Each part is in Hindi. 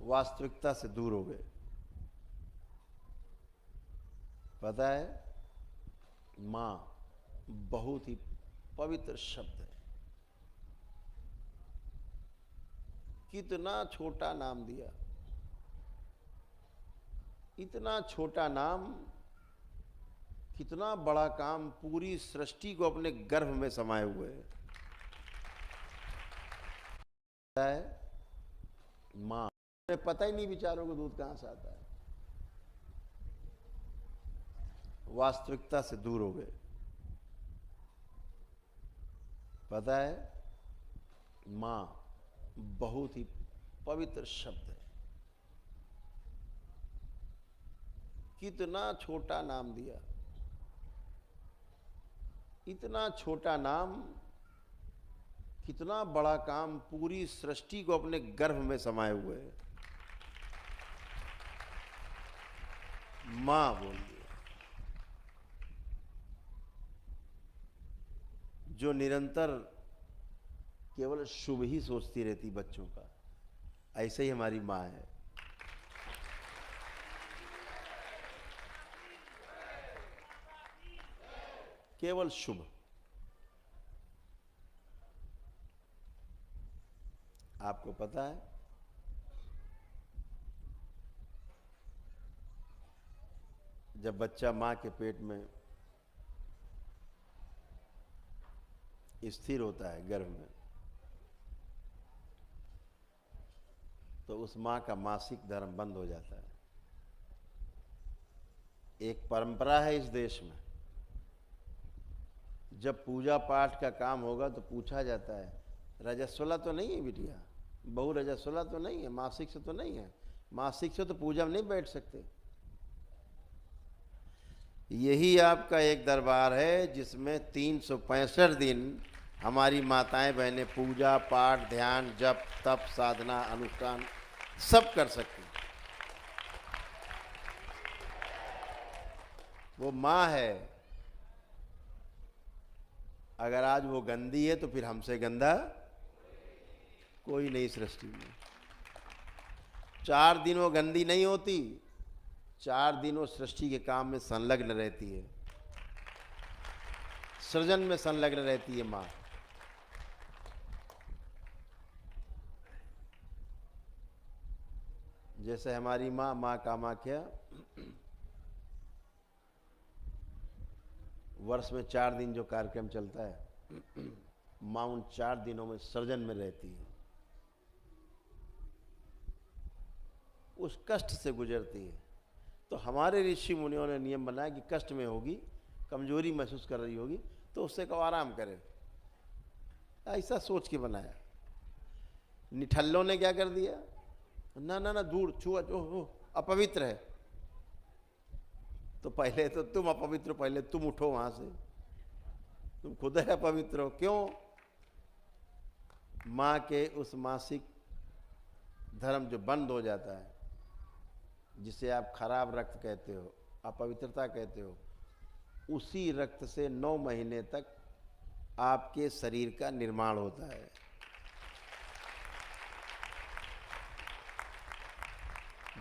वास्तविकता से दूर हो गए। पता है, मां बहुत ही पवित्र शब्द है। कितना छोटा नाम दिया, इतना छोटा नाम, कितना बड़ा काम, पूरी सृष्टि को अपने गर्भ में समाये हुए है। मां, उन्हें पता ही नहीं बेचारों को दूध कहां से आता है। वास्तविकता से दूर हो गए। पता है, मां बहुत ही पवित्र शब्द है। कितना छोटा नाम दिया, इतना छोटा नाम, कितना बड़ा काम, पूरी सृष्टि को अपने गर्भ में समाये हुए है। मां बोलिए, जो निरंतर केवल शुभ ही सोचती रहती बच्चों का, ऐसे ही हमारी मां है। केवल शुभ। आपको पता है, जब बच्चा मां के पेट में स्थिर होता है गर्भ में, तो उस मां का मासिक धर्म बंद हो जाता है। एक परंपरा है इस देश में, जब पूजा पाठ का काम होगा तो पूछा जाता है, रजस्वला तो नहीं है बिटिया, बहु रजस्वला तो नहीं है, मासिक से तो नहीं है, मासिक से तो पूजा में नहीं बैठ सकते। यही आपका एक दरबार है जिसमें 365 दिन हमारी माताएं बहनें पूजा पाठ, ध्यान, जप, तप, साधना, अनुष्ठान सब कर सकती। वो मां है। अगर आज वो गंदी है तो फिर हमसे गंदा कोई नहीं सृष्टि में। 4 दिन वो गंदी नहीं होती, 4 दिन वो सृष्टि के काम में संलग्न रहती है, सृजन में संलग्न रहती है मां। जैसे हमारी मां कामाख्या वर्ष में 4 दिन जो कार्यक्रम चलता है, मां उन 4 दिनों में सृजन में रहती है, उस कष्ट से गुजरती है। तो हमारे ऋषि मुनियों ने नियम बनाया कि कष्ट में होगी, कमजोरी महसूस कर रही होगी, तो उससे कहो आराम करे, ऐसा सोच के बनाया। निठल्लों ने क्या कर दिया, ना ना ना दूर, छुआ जो अपवित्र है। तो पहले तो तुम अपवित्र, पहले तुम उठो वहां से, तुम खुद है अपवित्र हो। क्यों? मां के उस मासिक धर्म जो बंद हो जाता है, जिसे आप खराब रक्त कहते हो, अपवित्रता कहते हो, उसी रक्त से 9 महीने तक आपके शरीर का निर्माण होता है।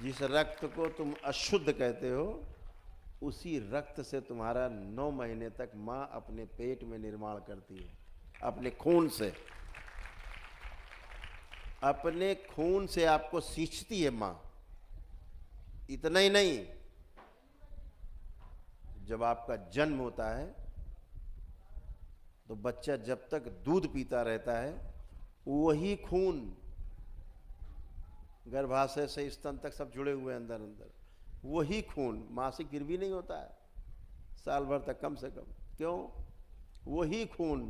जिस रक्त को तुम अशुद्ध कहते हो, उसी रक्त से तुम्हारा 9 महीने तक मां अपने पेट में निर्माण करती है, अपने खून से। अपने खून से आपको सींचती है मां। इतना ही नहीं, जब आपका जन्म होता है तो बच्चा जब तक दूध पीता रहता है, वही खून गर्भाशय से स्तन तक सब जुड़े हुए अंदर अंदर, वही खून मासिक फिर भी नहीं होता है साल भर तक कम से कम। क्यों? वही खून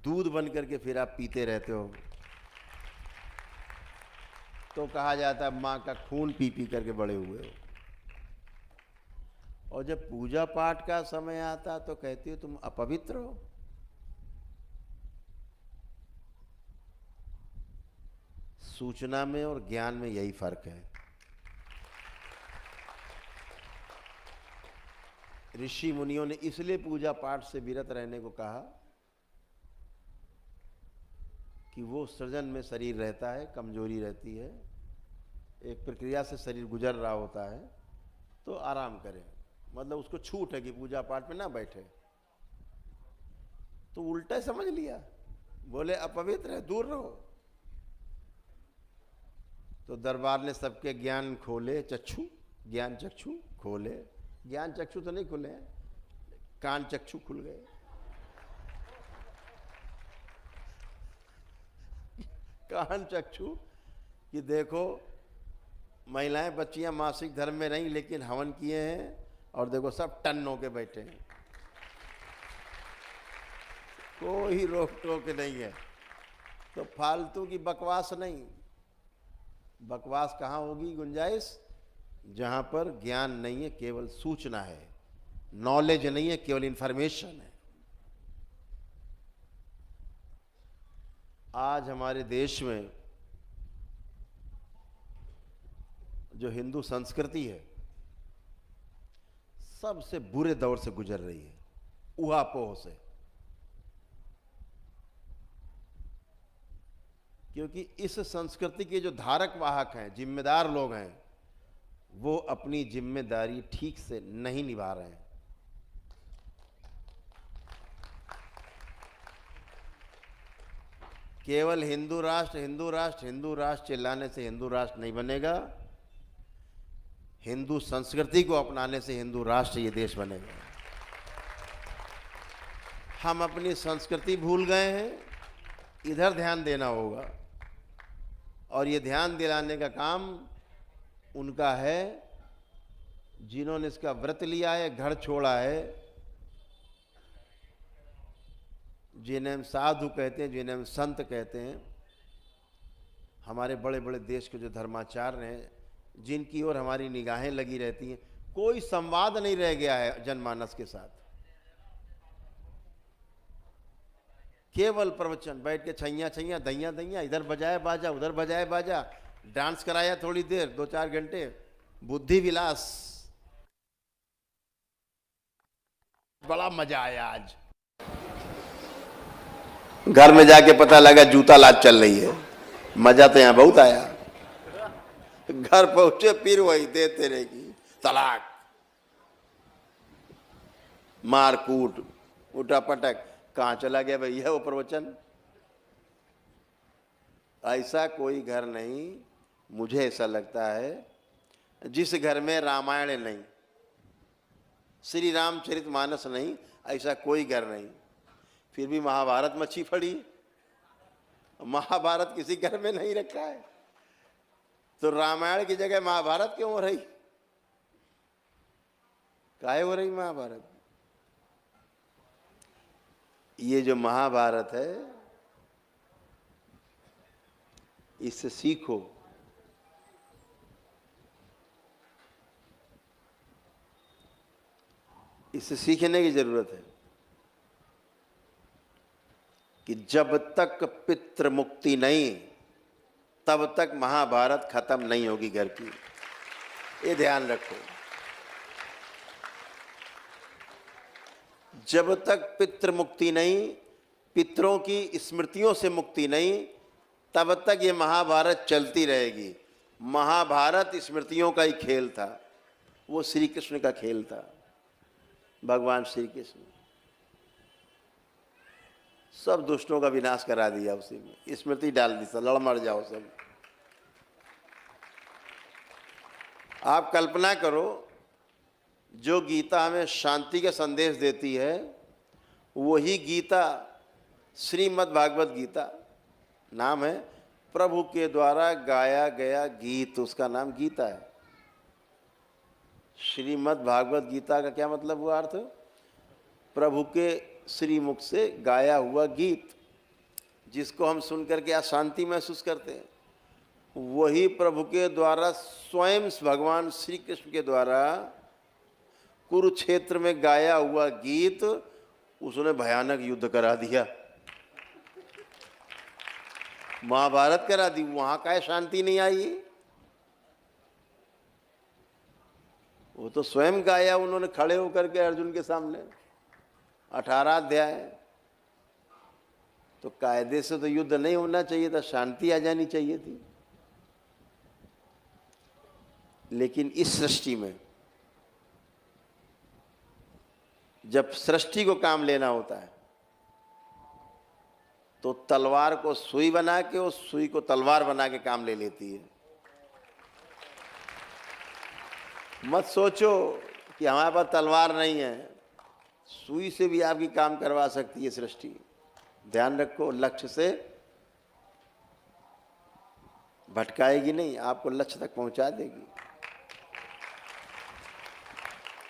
दूध बन करके फिर आप पीते रहते हो। तो कहा जाता है मां का खून पी पी करके बड़े हुए हो। और जब पूजा पाठ का समय आता तो कहती हो तुम अपवित्र हो। सूचना में और ज्ञान में यही फर्क है। ऋषि मुनियों ने इसलिए पूजा पाठ से विरत रहने को कहा कि वो सृजन में शरीर रहता है, कमजोरी रहती है, एक प्रक्रिया से शरीर गुजर रहा होता है तो आराम करें, मतलब उसको छूट है कि पूजा पाठ में ना बैठे। तो उल्टा समझ लिया, बोले अपवित्र है, दूर रहो। तो दरबार ने सबके ज्ञान खोले, चक्षु, ज्ञान चक्षु खोले। ज्ञान चक्षु तो नहीं खुले हैं, कान चक्षु खुल गए। कान चक्षु कि देखो महिलाएं बच्चियां मासिक धर्म में नहीं लेकिन हवन किए हैं, और देखो सब टन होके बैठे हैं, कोई रोक टोक नहीं है। तो फालतू की बकवास नहीं। बकवास कहाँ होगी गुंजाइश? जहाँ पर ज्ञान नहीं है, केवल सूचना है, नॉलेज नहीं है, केवल इंफॉर्मेशन है। आज हमारे देश में जो हिंदू संस्कृति है सबसे बुरे दौर से गुजर रही है, ऊहापोह से। क्योंकि इस संस्कृति के जो धारक वाहक हैं, जिम्मेदार लोग हैं, वो अपनी जिम्मेदारी ठीक से नहीं निभा रहे हैं। केवल हिंदू राष्ट्र, हिंदू राष्ट्र, हिंदू राष्ट्र चिल्लाने से हिंदू राष्ट्र नहीं बनेगा। हिंदू संस्कृति को अपनाने से हिंदू राष्ट्र, ये देश बनेगा। हम अपनी संस्कृति भूल गए हैं, इधर ध्यान देना होगा। और ये ध्यान दिलाने का काम उनका है जिन्होंने इसका व्रत लिया है, घर छोड़ा है, जिन्हें हम साधु कहते हैं, जिन्हें हम संत कहते हैं। हमारे बड़े बड़े देश के जो धर्माचार्य हैं, जिनकी ओर हमारी निगाहें लगी रहती हैं, कोई संवाद नहीं रह गया है जनमानस के साथ। केवल प्रवचन, बैठ के छैया छैया दैया दैया, इधर बजाए बाजा उधर बजाए बाजा, डांस कराया थोड़ी देर, 2-4 घंटे, बुद्धि विलास। बड़ा मजा आया आज। घर में जाके पता लगा जूता लात चल रही है। मजा तो यहां बहुत आया। घर पहुंचे फिर वही देते रहेगी, तलाक, मार कूट, उठा पटक। कहां चला गया भैया वो प्रवचन? ऐसा कोई घर नहीं, मुझे ऐसा लगता है, जिस घर में रामायण नहीं, श्री रामचरितमानस नहीं, ऐसा कोई घर नहीं। फिर भी महाभारत मच्छी फड़ी। महाभारत किसी घर में नहीं रखा है, तो रामायण की जगह महाभारत क्यों हो रही? काहे हो रही महाभारत? ये जो महाभारत है, इससे सीखो। इससे सीखने की जरूरत है कि जब तक पितृ मुक्ति नहीं, तब तक महाभारत खत्म नहीं होगी घर की। ये ध्यान रखो। जब तक पितृ मुक्ति नहीं, पितरों की स्मृतियों से मुक्ति नहीं, तब तक ये महाभारत चलती रहेगी। महाभारत स्मृतियों का ही खेल था, वो श्री कृष्ण का खेल था। भगवान श्री कृष्ण सब दुष्टों का विनाश करा दिया, उसी में स्मृति डाल दी, सब लड़ मर जाओ सब। आप कल्पना करो, जो गीता हमें शांति का संदेश देती है, वही गीता श्रीमद् भागवत गीता नाम है, प्रभु के द्वारा गाया गया गीत, उसका नाम गीता है। श्रीमद् भागवत गीता का क्या मतलब हुआ? अर्थ प्रभु के श्रीमुख से गाया हुआ गीत, जिसको हम सुन करके अशांति महसूस करते हैं, वही प्रभु के द्वारा स्वयं भगवान श्री कृष्ण के द्वारा कुरुक्षेत्र में गाया हुआ गीत, उसने भयानक युद्ध करा दिया, महाभारत करा दी। वहां का शांति नहीं आई, वो तो स्वयं गाया उन्होंने खड़े होकर के अर्जुन के सामने, 18 अध्याय। तो कायदे से तो युद्ध नहीं होना चाहिए था, शांति आ जानी चाहिए थी। लेकिन इस सृष्टि में जब सृष्टि को काम लेना होता है तो तलवार को सुई बना के उस सुई को तलवार बना के काम ले लेती है। मत सोचो कि हमारे पास तलवार नहीं है, सुई से भी आपकी काम करवा सकती है सृष्टि। ध्यान रखो, लक्ष्य से भटकाएगी नहीं, आपको लक्ष्य तक पहुंचा देगी।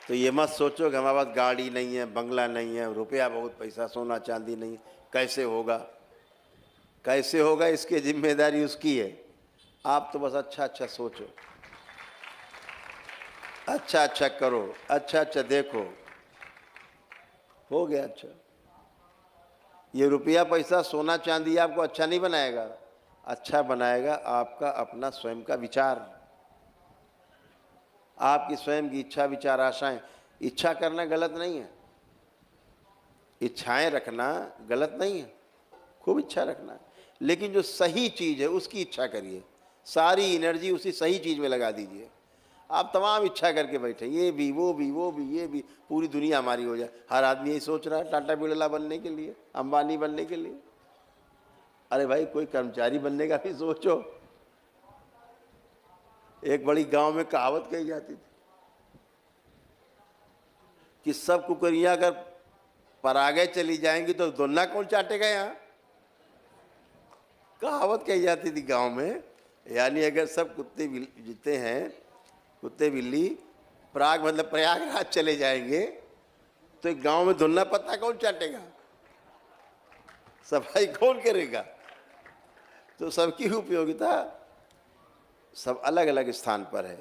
तो ये मत सोचो कि हमारे पास गाड़ी नहीं है, बंगला नहीं है, रुपया बहुत, पैसा सोना चांदी नहीं, कैसे होगा। कैसे होगा इसकी जिम्मेदारी उसकी है। आप तो बस अच्छा अच्छा सोचो, अच्छा अच्छा करो, अच्छा अच्छा देखो, हो गया। अच्छा, ये रुपया पैसा सोना चांदी आपको अच्छा नहीं बनाएगा, अच्छा बनाएगा आपका अपना स्वयं का विचार, आपकी स्वयं की इच्छा विचार आशाएं। इच्छा करना गलत नहीं है, इच्छाएं रखना गलत नहीं है, खूब इच्छा रखना है, लेकिन जो सही चीज़ है उसकी इच्छा करिए। सारी एनर्जी उसी सही चीज़ में लगा दीजिए। आप तमाम इच्छा करके बैठे, ये भी वो भी वो भी ये भी, पूरी दुनिया हमारी हो जाए। हर आदमी यही सोच रहा है, टाटा बिरला बनने के लिए, अंबानी बनने के लिए। अरे भाई, कोई कर्मचारी बनने का भी सोचो। एक बड़ी गांव में कहावत कही जाती थी कि सब कुकरियां अगर परागे चली जाएंगी तो दोना कौन चाटेगा। यहाँ कहावत कही जाती थी गांव में, यानी अगर सब कुत्ते जीते हैं, कुत्ते बिल्ली पराग मतलब प्रयागराज चले जाएंगे तो एक गांव में धुन्ना पत्ता कौन चाटेगा, सफाई कौन करेगा। तो सबकी उपयोगिता सब अलग अलग स्थान पर है।